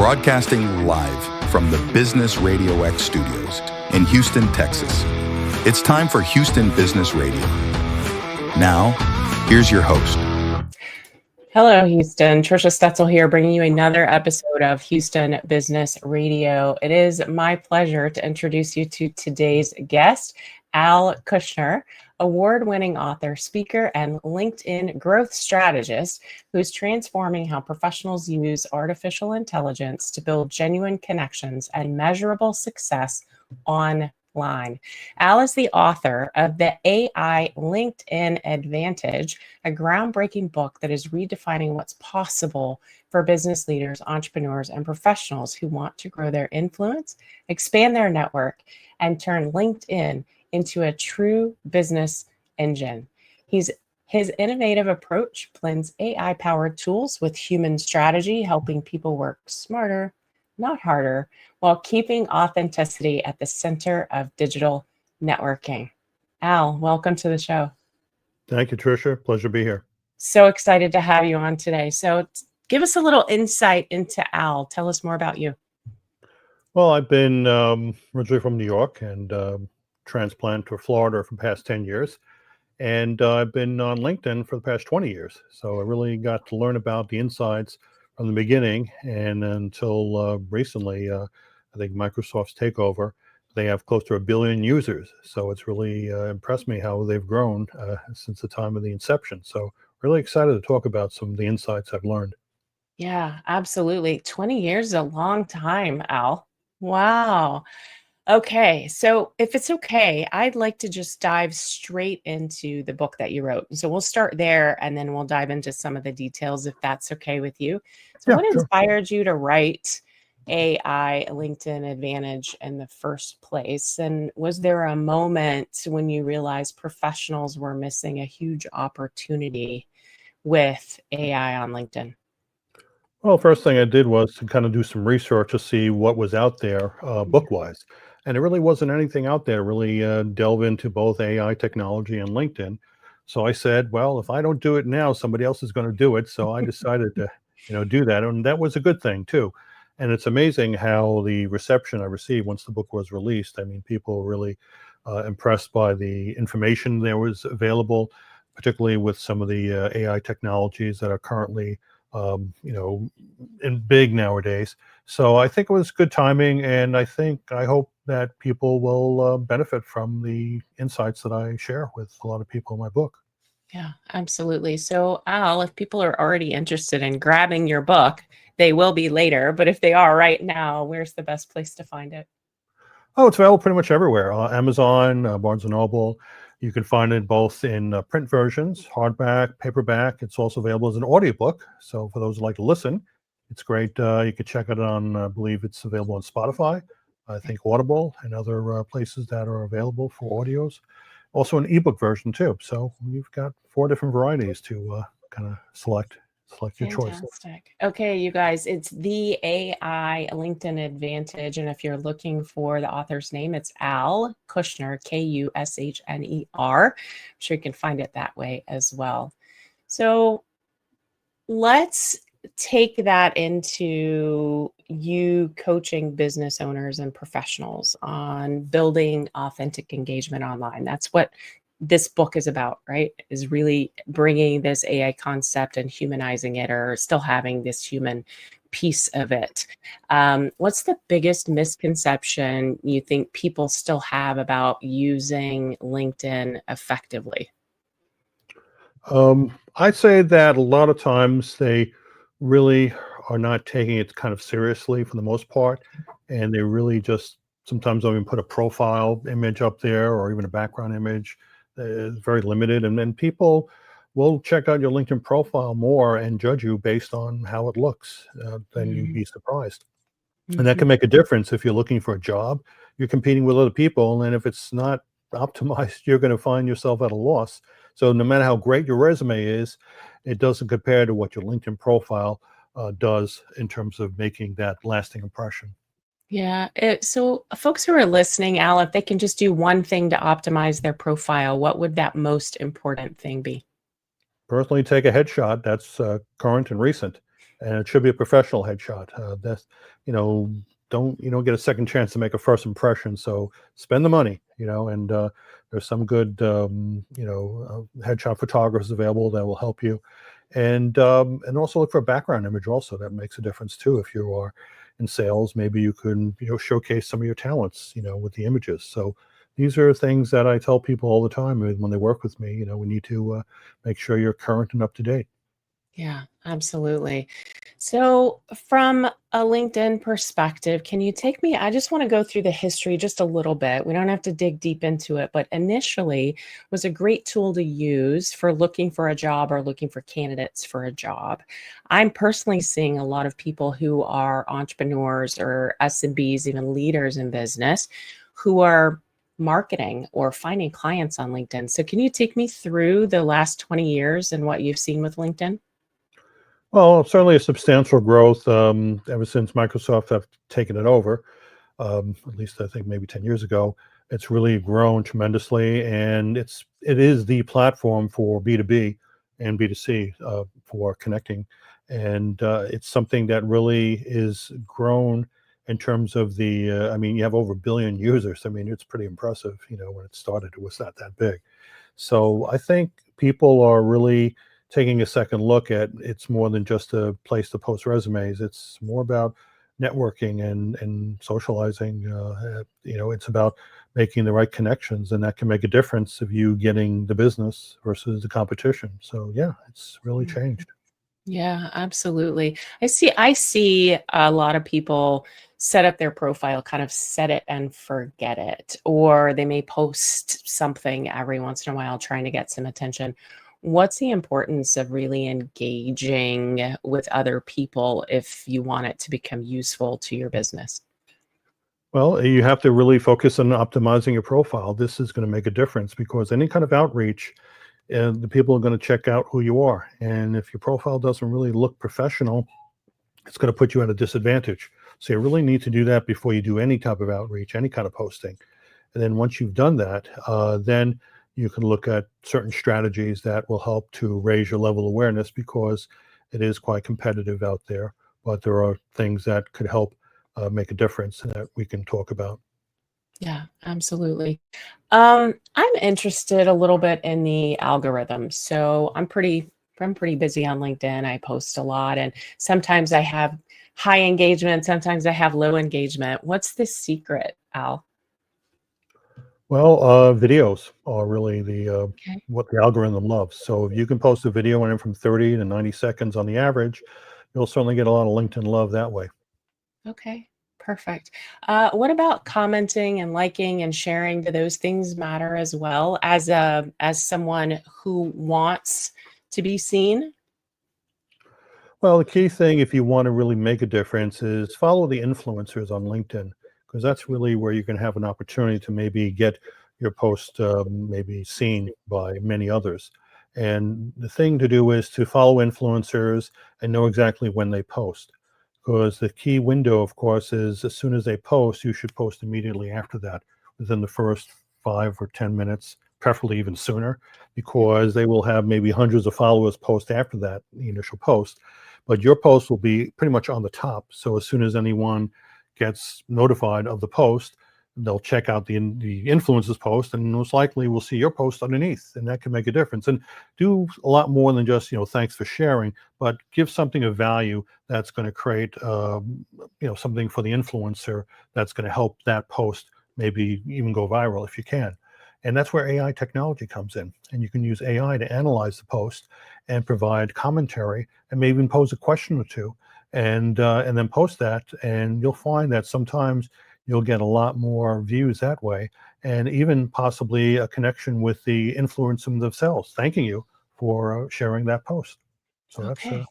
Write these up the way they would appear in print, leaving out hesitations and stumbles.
broadcasting live from the Business Radio X studios in Houston, Texas. It's time for Houston Business Radio. Now, here's your host. Hello, Houston. Trisha Stetzel here, bringing you another episode of Houston Business Radio. It is my pleasure to introduce you to today's guest, Al Kushner, award-winning author, speaker, and LinkedIn growth strategist who is transforming how professionals use artificial intelligence to build genuine connections and measurable success online. Al is the author of the AI LinkedIn Advantage, a groundbreaking book that is redefining what's possible for business leaders, entrepreneurs, and professionals who want to grow their influence, expand their network, and turn LinkedIn into a true business engine. His innovative approach blends AI-powered tools with human strategy, helping people work smarter, not harder, while keeping authenticity at the center of digital networking. Al, welcome to the show. Thank you, Trisha. Pleasure to be here. So excited to have you on today. So give us a little insight into Al. Tell us more about you. Well, I've been originally from New York and transplanted to Florida for the past 10 years. And I've been on LinkedIn for the past 20 years. So I really got to learn about the insides from the beginning. And until recently, I think Microsoft's takeover, they have close to 1 billion users. So it's really impressed me how they've grown since the time of the inception. So really excited to talk about some of the insights I've learned. Yeah, absolutely. 20 years is a long time, Al. Wow. Okay, so if it's okay, I'd like to just dive straight into the book that you wrote. So we'll start there and then we'll dive into some of the details if that's okay with you. So Yeah, what sure. inspired you to write AI LinkedIn Advantage in the first place? And was there a moment when you realized professionals were missing a huge opportunity with AI on LinkedIn? Well, first thing I did was to kind of do some research to see what was out there book-wise. And there really wasn't anything out there really delve into both AI technology and LinkedIn. So I said, well, if I don't do it now, somebody else is going to do it. So I decided to, do that. And that was a good thing too. And it's amazing how the reception I received once the book was released. I mean, people were really impressed by the information that was available, particularly with some of the AI technologies that are currently in big nowadays. So I think it was good timing, and I hope that people will benefit from the insights that I share with a lot of people in my book. Yeah, absolutely. So, Al, if people are already interested in grabbing your book, they will be later, but if they are right now, where's the best place to find it? Oh, it's available pretty much everywhere. Amazon, Barnes & Noble. You can find it both in print versions, hardback, paperback. It's also available as an audiobook. So for those who like to listen, it's great. You can check it on, I believe it's available on Spotify, I think Audible, and other places that are available for audios. Also an ebook version too. So you've got 4 different varieties to kind of select your choice. Fantastic. Okay, you guys, it's the AI LinkedIn Advantage. And if you're looking for the author's name, it's Al Kushner, Kushner. I'm sure you can find it that way as well. So let's take that into you coaching business owners and professionals on building authentic engagement online. That's what this book is about, right? Is really bringing this AI concept and humanizing it, or still having this human piece of it. What's the biggest misconception you think people still have about using LinkedIn effectively? I'd say that a lot of times they really are not taking it kind of seriously for the most part, and they really just sometimes don't even put a profile image up there or even a background image. It's very limited, and then people will check out your LinkedIn profile more and judge you based on how it looks. Then you'd be surprised, and that can make a difference if you're looking for a job. You're competing with other people, and if it's not optimized, you're going to find yourself at a loss. So no matter how great your resume is, it doesn't compare to what your LinkedIn profile does in terms of making that lasting impression. Yeah. So folks who are listening, Al, if they can just do one thing to optimize their profile, what would that most important thing be? Personally, take a headshot that's current and recent. and it should be a professional headshot. That's you know, don't get a second chance to make a first impression. So spend the money, and there's some good headshot photographers available that will help you, and also look for a background image also that makes a difference too. If you are in sales, maybe you can showcase some of your talents with the images. So these are things that I tell people all the time when they work with me. We need to make sure you're current and up to date. Yeah, absolutely. So, from a LinkedIn perspective, can you take me? I just want to go through the history just a little bit. We don't have to dig deep into it, but initially was a great tool to use for looking for a job or looking for candidates for a job. I'm personally seeing a lot of people who are entrepreneurs or SMBs, even leaders in business, who are marketing or finding clients on LinkedIn. So, can you take me through the last 20 years and what you've seen with LinkedIn? Well, certainly a substantial growth ever since Microsoft have taken it over. At least I think maybe 10 years ago. It's really grown tremendously, and it is the platform for B2B and B2C for connecting, and it's something that really is grown in terms of the. I mean, you have over a billion users. I mean, it's pretty impressive. When it started, it was not that big. So I think people are really taking a second look at it's more than just a place to post resumes. It's more about networking and socializing. It's about making the right connections, and that can make a difference of you getting the business versus the competition. So yeah, it's really changed. Yeah, absolutely. I see a lot of people set up their profile, kind of set it and forget it, or they may post something every once in a while trying to get some attention. What's the importance of really engaging with other people if you want it to become useful to your business? Well, you have to really focus on optimizing your profile. This is going to make a difference because any kind of outreach, the people are going to check out who you are. And if your profile doesn't really look professional, it's going to put you at a disadvantage. So you really need to do that before you do any type of outreach, any kind of posting. And then once you've done that, then you can look at certain strategies that will help to raise your level of awareness because it is quite competitive out there. But there are things that could help make a difference that we can talk about. Yeah, absolutely. I'm interested a little bit in the algorithm. So I'm pretty busy on LinkedIn. I post a lot and sometimes I have high engagement, sometimes I have low engagement. What's the secret, Al? Well, videos are really the Okay. what the algorithm loves. So if you can post a video anywhere from 30 to 90 seconds on the average, you'll certainly get a lot of LinkedIn love that way. Okay. Perfect. What about commenting and liking and sharing? Do those things matter as well as someone who wants to be seen? Well, the key thing if you want to really make a difference is follow the influencers on LinkedIn because that's really where you can have an opportunity to maybe get your post maybe seen by many others. And the thing to do is to follow influencers and know exactly when they post. Because the key window, of course, is as soon as they post, you should post immediately after that, within the first 5 or 10 minutes, preferably even sooner, because they will have maybe hundreds of followers post after that the initial post, but your post will be pretty much on the top. So as soon as anyone gets notified of the post, they'll check out the influencer's post, and most likely will see your post underneath, and that can make a difference. And do a lot more than just thanks for sharing, but give something of value that's going to create something for the influencer that's going to help that post maybe even go viral if you can. And that's where AI technology comes in. And you can use AI to analyze the post and provide commentary and maybe even pose a question or two and then post that. And you'll find that sometimes you'll get a lot more views that way and even possibly a connection with the influencer themselves, thanking you for sharing that post. So that's Okay. could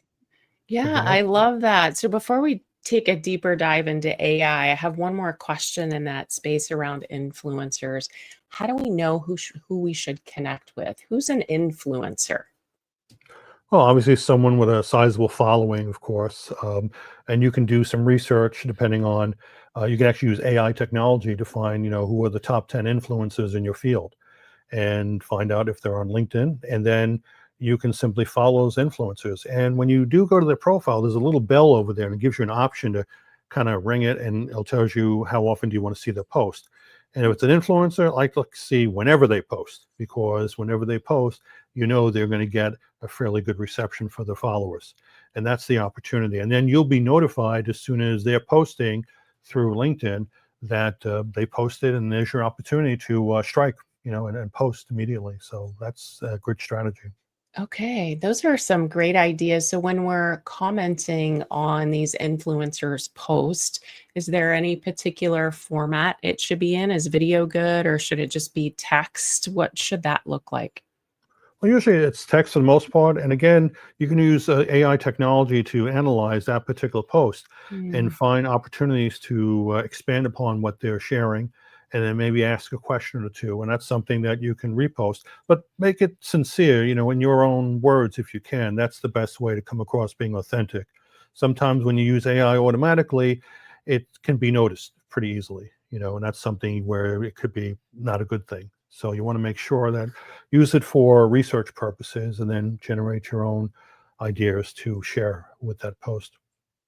Yeah, be I helpful. love that. So before we take a deeper dive into AI, I have one more question in that space around influencers. How do we know who we should connect with? Who's an influencer? Well, obviously, someone with a sizable following, of course, and you can do some research depending on. You can actually use AI technology to find, who are the top 10 influencers in your field, and find out if they're on LinkedIn. And then you can simply follow those influencers. And when you do go to their profile, there's a little bell over there and it gives you an option to kind of ring it, and it tells you how often do you want to see their post. And if it's an influencer, I like to see whenever they post, because whenever they post, you know they're going to get a fairly good reception for their followers. And that's the opportunity. And then you'll be notified as soon as they're posting through LinkedIn that they posted, and there's your opportunity to strike, and post immediately. So that's a good strategy. Okay, those are some great ideas. So when we're commenting on these influencers' post, is there any particular format it should be in? Is video good, or should it just be text? What should that look like? Well, usually it's text for the most part. And again, you can use AI technology to analyze that particular post and Mm, find opportunities to expand upon what they're sharing, and then maybe ask a question or two. And that's something that you can repost, but make it sincere, in your own words if you can. That's the best way to come across being authentic. Sometimes when you use AI automatically, it can be noticed pretty easily, and that's something where it could be not a good thing. So you want to make sure that use it for research purposes and then generate your own ideas to share with that post.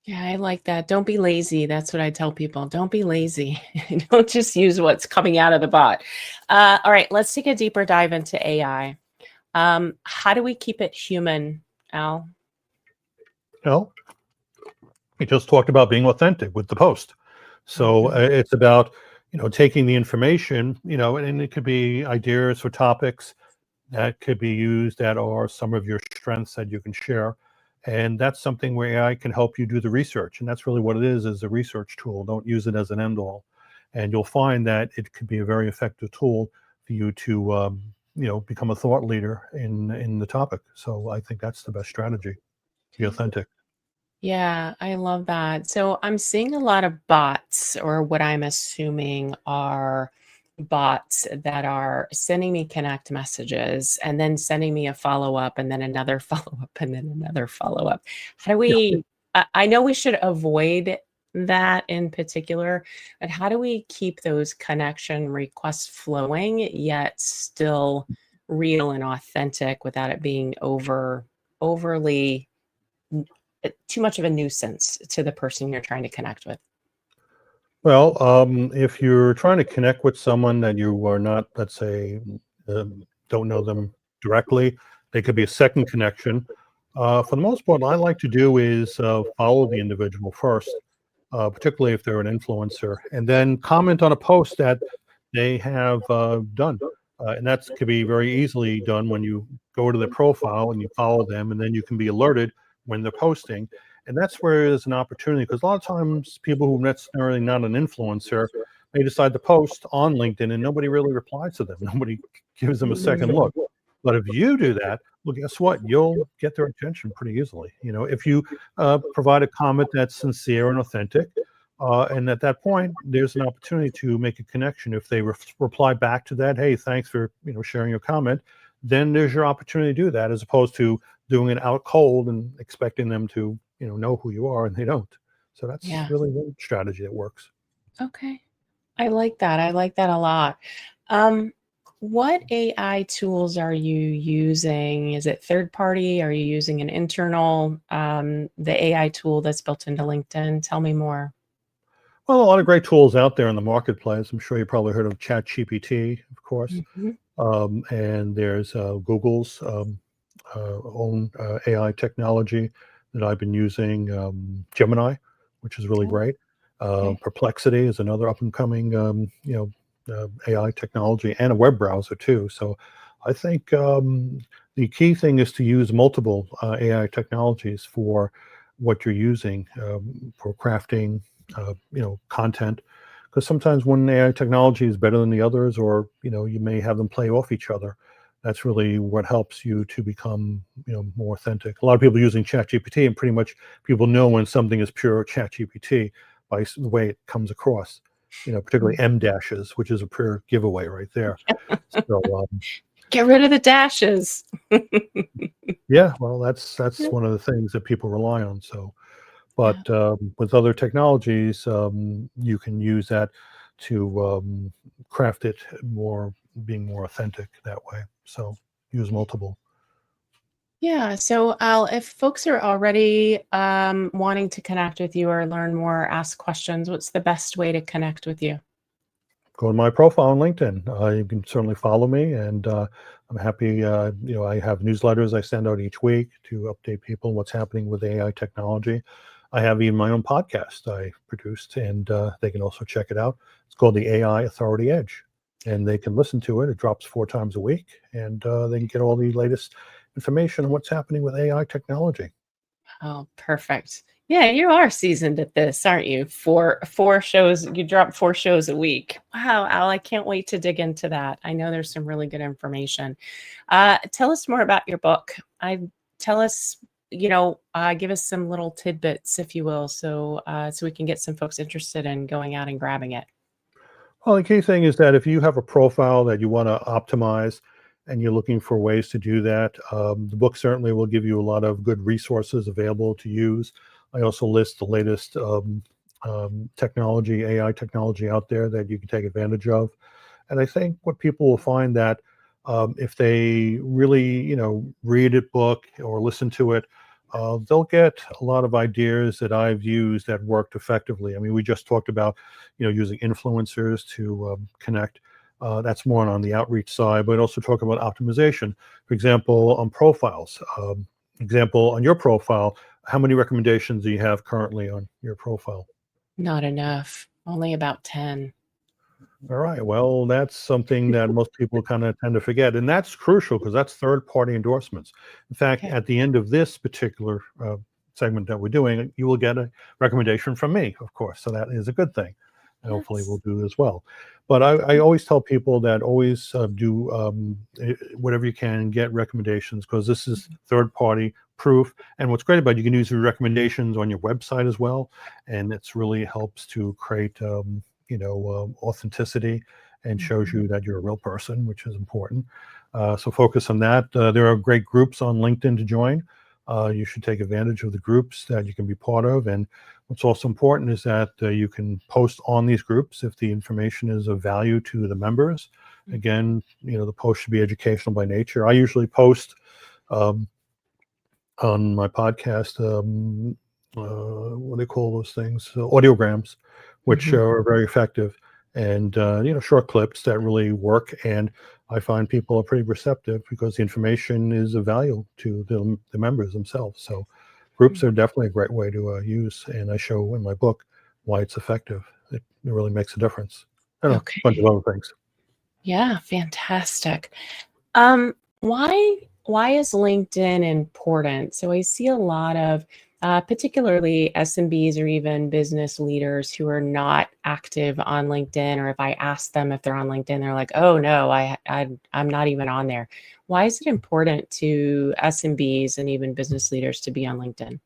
yeah, I like that. Don't be lazy. That's what I tell people. Don't be lazy. Don't just use what's coming out of the bot. All right, let's take a deeper dive into AI. How do we keep it human, Al? Well, we just talked about being authentic with the post. So Mhm. it's about, taking the information, and it could be ideas for topics that could be used that are some of your strengths that you can share. And that's something where AI can help you do the research. And that's really what it is a research tool. Don't use it as an end all. And you'll find that it could be a very effective tool for you to, become a thought leader in the topic. So I think that's the best strategy. Be authentic. Yeah, I love that. So I'm seeing a lot of bots, or what I'm assuming are bots that are sending me connect messages and then sending me a follow up and then another follow up and then another follow up. How do Yeah. we, I know we should avoid that in particular, but how do we keep those connection requests flowing yet still real and authentic without it being overly too much of a nuisance to the person you're trying to connect with? Well, if you're trying to connect with someone that you are not, let's say, don't know them directly, they could be a second connection. For the most part, what I like to do is follow the individual first, particularly if they're an influencer, and then comment on a post that they have done. And that could be very easily done when you go to their profile and you follow them, and then you can be alerted when they're posting. And that's where there's an opportunity, because a lot of times people who are necessarily not an influencer may decide to post on LinkedIn and nobody really replies to them. Nobody gives them a second Mhm. look. But if you do that, well, guess what? You'll get their attention pretty easily. If you provide a comment that's sincere and authentic, and at that point, there's an opportunity to make a connection. If they reply back to that, hey, thanks for sharing your comment, then there's your opportunity to do that, as opposed to doing it out cold and expecting them to know who you are, and they don't. So that's Yeah. really one strategy that works. Okay. I like that. I like that a lot. Um, what AI tools are you using? Is it third party? Are you using an internal, the AI tool that's built into LinkedIn? Tell me more. Well, a lot of great tools out there in the marketplace. I'm sure you probably heard of ChatGPT, of course. Mhm. And there's Google's own AI technology that I've been using, Gemini, which is really Oh, great. okay. Perplexity is another up and coming, AI technology, and a web browser too. So I think the key thing is to use multiple AI technologies for what you're using, for crafting, content, because sometimes one AI technology is better than the others, or you may have them play off each other. That's really what helps you to become more authentic. A lot of people using ChatGPT, and pretty much people know when something is pure ChatGPT by the way it comes across. Particularly Mm. M dashes, which is a pure giveaway right there. So Get rid of the dashes. yeah, well, that's Yeah. one of the things that people rely on. So Yeah. but with other technologies, you can use that to craft it more, being more authentic that way. So use multiple. Yeah. So, Al, if folks are already wanting to connect with you or learn more, ask questions, what's the best way to connect with you? Go to my profile on LinkedIn. You can certainly follow me, and I'm happy. I have newsletters I send out each week to update people on what's happening with AI technology. I have even my own podcast I produced, and they can also check it out. It's called the AI Authority Edge, and they can listen to it. It drops 4 times a week, and they can get all the latest information on what's happening with AI technology. Oh, perfect. Yeah, you are seasoned at this, aren't you? Four shows, you drop 4 shows a week. Wow, Al, I can't wait to dig into that. I know there's some really good information. Tell us more about your book. Tell us, give us some little tidbits, if you will, so we can get some folks interested in going out and grabbing it. Well, the key thing is that if you have a profile that you want to optimize and you're looking for ways to do that, the book certainly will give you a lot of good resources available to use. I also list the latest technology, AI technology out there that you can take advantage of. And I think what people will find that if they really, read a book or listen to it, they'll get a lot of ideas that I've used that worked effectively. I mean, we just talked about, using influencers to connect. That's more on the outreach side, but also talk about optimization. For example, on profiles. Example on your profile, how many recommendations do you have currently on your profile? Not enough, only about 10. All right. Well, that's something that most people kind of tend to forget. And that's crucial because that's third party endorsements. In fact, Okay. at the end of this particular segment that we're doing, you will get a recommendation from me, of course. So that is a good thing. And hopefully we'll Yes. do as well. But I always tell people that always do whatever you can, get recommendations because this is third party proof. And what's great about it, you can use your recommendations on your website as well. And it's really helps to create authenticity and shows Mhm. you that you're a real person, which is important. So focus on that. There are great groups on LinkedIn to join. You should take advantage of the groups that you can be part of. And what's also important is that you can post on these groups if the information is of value to the members. Again, the post should be educational by nature. I usually post um, on my podcast, what do they call those things? Audiograms, which Mhm. are very effective, and short clips that really work. And I find people are pretty receptive because the information is of value to the members themselves. So, groups are definitely a great way to use, and I show in my book why it's effective. It really makes a difference. I don't know, a bunch of Okay. other things. Yeah, fantastic. Why is LinkedIn important? So I see a lot of particularly SMBs or even business leaders who are not active on LinkedIn, or if I ask them if they're on LinkedIn, they're like, "Oh no, I'm not even on there." Why is it important to SMBs and even business leaders to be on LinkedIn?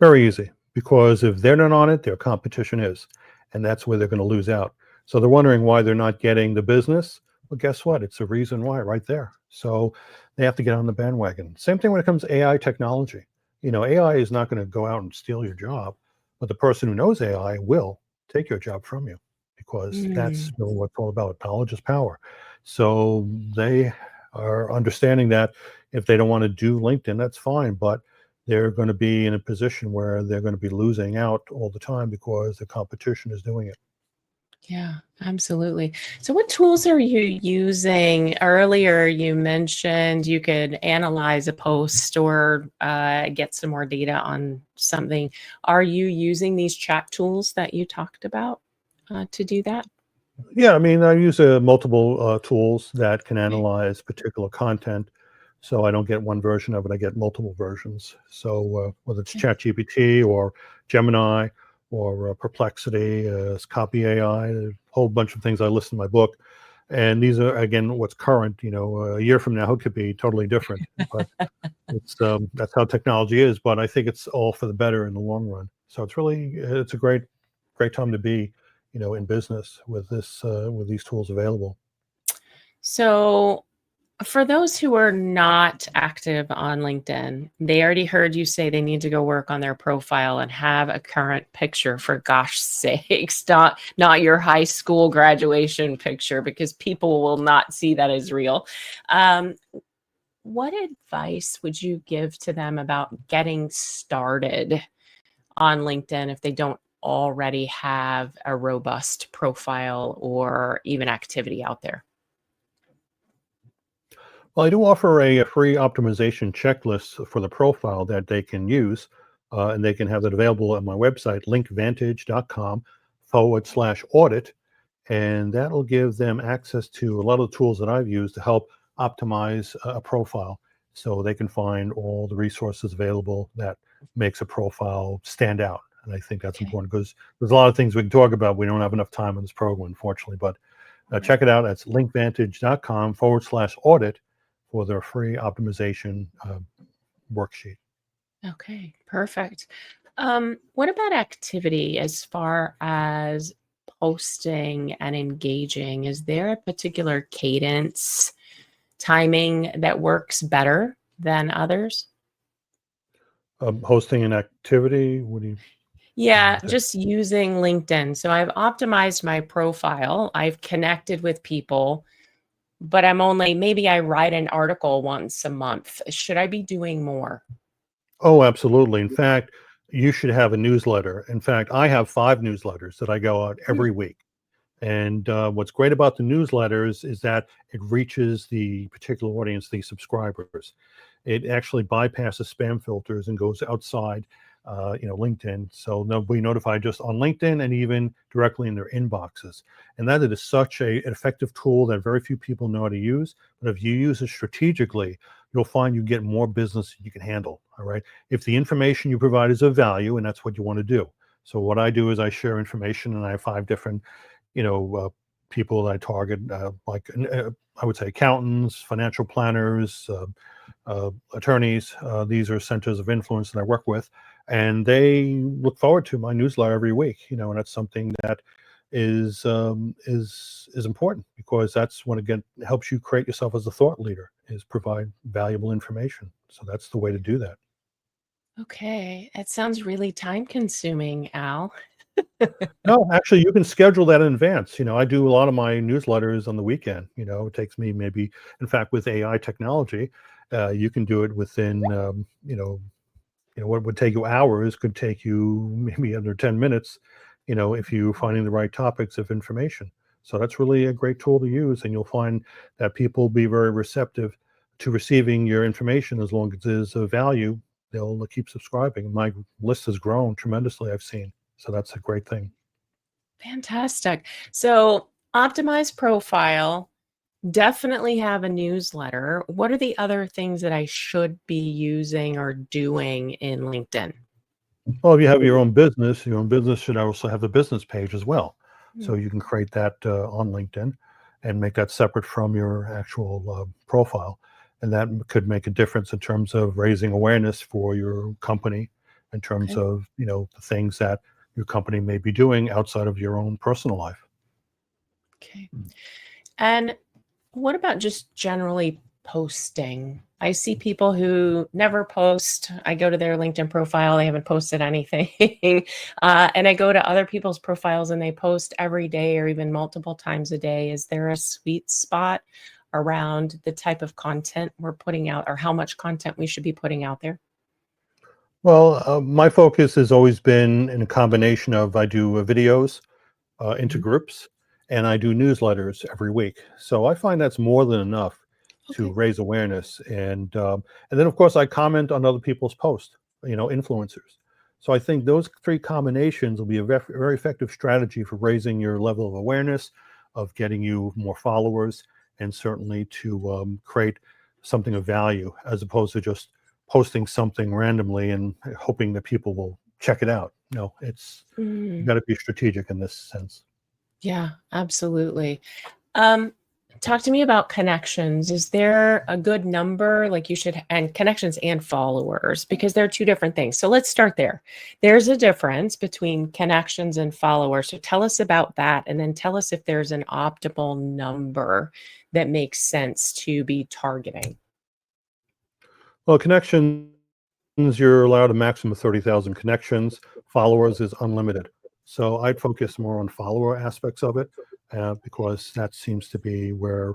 Very easy, because if they're not on it, their competition is, and that's where they're going to lose out. So they're wondering why they're not getting the business. Well, guess what? It's a reason why right there. So they have to get on the bandwagon. Same thing when it comes to AI technology. AI is not going to go out and steal your job, but the person who knows AI will take your job from you because that's Mm, really what it's all about. Knowledge is power. So they are understanding that if they don't want to do LinkedIn, that's fine, but they're going to be in a position where they're going to be losing out all the time because the competition is doing it. yeah, absolutely. So, what tools are you using? Earlier, you mentioned you could analyze a post or get some more data on something. Are you using these chat tools that you talked about to do that? Yeah, I mean, I use multiple tools that can Okay. analyze particular content. So I don't get one version of it, I get multiple versions. So whether it's Okay. ChatGPT or Gemini or Perplexity, it's Copy AI, a whole bunch of things I list in my book. And these are, again, what's current. A year from now, it could be totally different. But it's that's how technology is, but I think it's all for the better in the long run. So it's a great time to be, in business with with these tools available. So, for those who are not active on LinkedIn, they already heard you say they need to go work on their profile and have a current picture, for gosh sakes, not your high school graduation picture, because people will not see that as real. Um, what advice would you give to them about getting started on LinkedIn if they don't already have a robust profile or even activity out there? Well, I do offer a free optimization checklist for the profile that they can use, and they can have that available at my website, linkvantage.com/audit. And that'll give them access to a lot of the tools that I've used to help optimize a profile so they can find all the resources available that makes a profile stand out. And I think that's Okay. important because there's a lot of things we can talk about. We don't have enough time on this program, unfortunately, but check Right. it out. That's linkvantage.com/audit for their free optimization worksheet. Okay, perfect. What about activity as far as posting and engaging? Is there a particular cadence, timing that works better than others? Hosting an activity. What do you mean Yeah, with that? just using LinkedIn. So I've optimized my profile. I've connected with people, but maybe I write an article once a month. Should I be doing more? Oh, absolutely. In fact, you should have a newsletter. In fact, I have 5 newsletters that I go out Hmm. every week. And what's great about the newsletters is that it reaches the particular audience, the subscribers. It actually bypasses spam filters and goes outside, LinkedIn. So they'll be notified just on LinkedIn and even directly in their inboxes. And that is such an effective tool that very few people know how to use. But if you use it strategically, you'll find you get more business you can handle. All right. If the information you provide is of value, and that's what you want to do. So what I do is I share information, and I have 5 different people that I target, I would say accountants, financial planners, attorneys. These are centers of influence that I work with, and they look forward to my newsletter every week. And that's something that is important because that's when again helps you create yourself as a thought leader. Is provide valuable information. So that's the way to do that. Okay, it sounds really time consuming, Al. No, actually, you can schedule that in advance. I do a lot of my newsletters on the weekend. It takes me maybe, in fact, with AI technology, you can do it within, what would take you hours could take you maybe under 10 minutes, if you're finding the right topics of information. So that's really a great tool to use. And you'll find that people will be very receptive to receiving your information as long as it is of value. They'll keep subscribing. My list has grown tremendously, I've seen. So that's a great thing. Fantastic. So, optimized profile, definitely have a newsletter. What are the other things that I should be using or doing in LinkedIn? Well, if you have your own business should also have the business page as well. So Hmm. you can create that on LinkedIn and make that separate from your actual profile. And that could make a difference in terms of raising awareness for your company, in terms Okay. of, the things that your company may be doing outside of your own personal life. Okay. And what about just generally posting? I see people who never post. I go to their LinkedIn profile, they haven't posted anything. And I go to other people's profiles and they post every day or even multiple times a day. Is there a sweet spot around the type of content we're putting out or how much content we should be putting out there? Well, my focus has always been in a combination of I do videos into Mhm. groups, and I do newsletters every week. So I find that's more than enough to Okay. raise awareness, and then of course I comment on other people's posts, influencers. So I think those 3 combinations will be a very effective strategy for raising your level of awareness, of getting you more followers, and certainly to create something of value as opposed to just posting something randomly and hoping that people will check it out. No, you Mm, got to be strategic in this sense. yeah, absolutely. Um, Talk to me about connections. Is there a good number like you should and connections and followers because they're two different things. So let's start there. There's a difference between connections and followers. So tell us about that and then tell us if there's an optimal number that makes sense to be targeting. Well, connections, you're allowed a maximum of 30,000 connections. Followers is unlimited. So I'd focus more on follower aspects of it because that seems to be where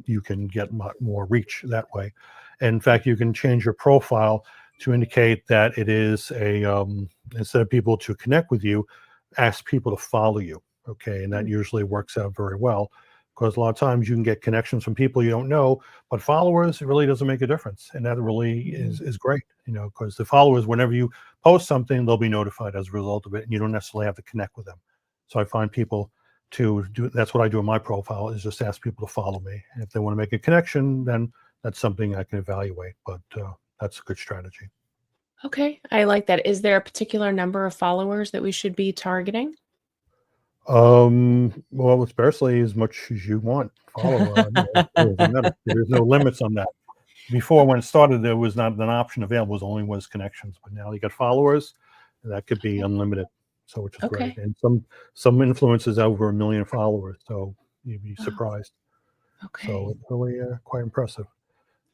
you can get more reach that way. In fact, you can change your profile to indicate that it is a, instead of people to connect with you, ask people to follow you. Okay. And that usually works out very well, because a lot of times you can get connections from people you don't know, but followers, it really doesn't make a difference. And that really is great, because the followers, whenever you post something, they'll be notified as a result of it. And you don't necessarily have to connect with them. So I find people to do, that's what I do in my profile, is just ask people to follow me. And if they want to make a connection, then that's something I can evaluate, but that's a good strategy. Okay, I like that. Is there a particular number of followers that we should be targeting? Well, it's basically as much as you want. Follow, it doesn't matter. There's no limits on that. Before, when it started, there was not an option available. It only was connections, but now you got followers, and that could be unlimited. So, which is great. Okay. And some influencers over 1 million followers, so you'd be Wow. surprised. So Okay. it's really quite impressive.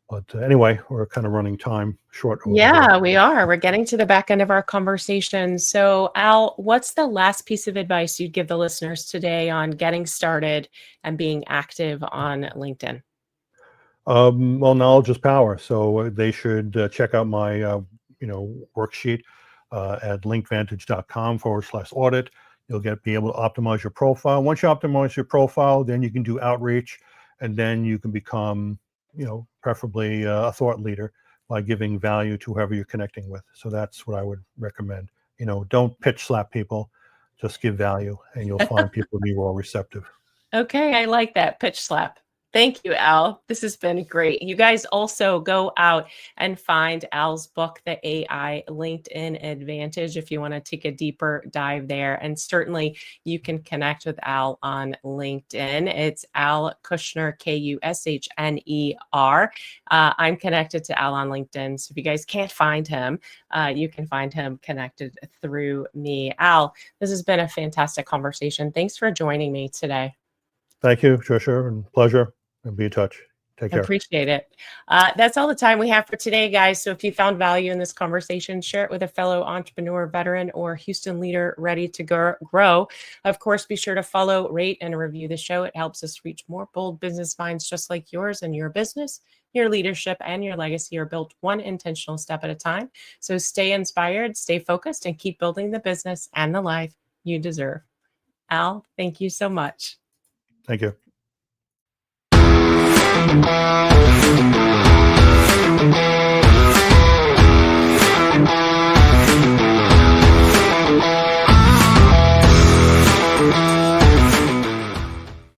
But anyway, we're kind of running time short over here. Yeah, we are. We're getting to the back end of our conversation. So, Al, what's the last piece of advice you'd give the listeners today on getting started and being active on LinkedIn? Well, knowledge is power. So they should check out my, worksheet at linkvantage.com/audit. You'll be able to optimize your profile. Once you optimize your profile, then you can do outreach, and then you can become, preferably a thought leader by giving value to whoever you're connecting with. So that's what I would recommend. Don't pitch slap people, just give value, and you'll find people to be more receptive. Okay, I like that pitch slap. Thank you, Al. This has been great. You guys also go out and find Al's book, The AI LinkedIn Advantage, if you want to take a deeper dive there. And certainly you can connect with Al on LinkedIn. It's Al Kushner, Kushner. I'm connected to Al on LinkedIn. So if you guys can't find him, you can find him connected through me. Al, this has been a fantastic conversation. Thanks for joining me today. Thank you, Trisha, and pleasure. And be in touch. Take care. Appreciate it. That's all the time we have for today, guys. So if you found value in this conversation, share it with a fellow entrepreneur, veteran, or Houston leader ready to grow. Of course, be sure to follow, rate, and review the show. It helps us reach more bold business minds just like yours, and your business, your leadership, and your legacy are built one intentional step at a time. So stay inspired, stay focused, and keep building the business and the life you deserve. Al, thank you so much. Thank you.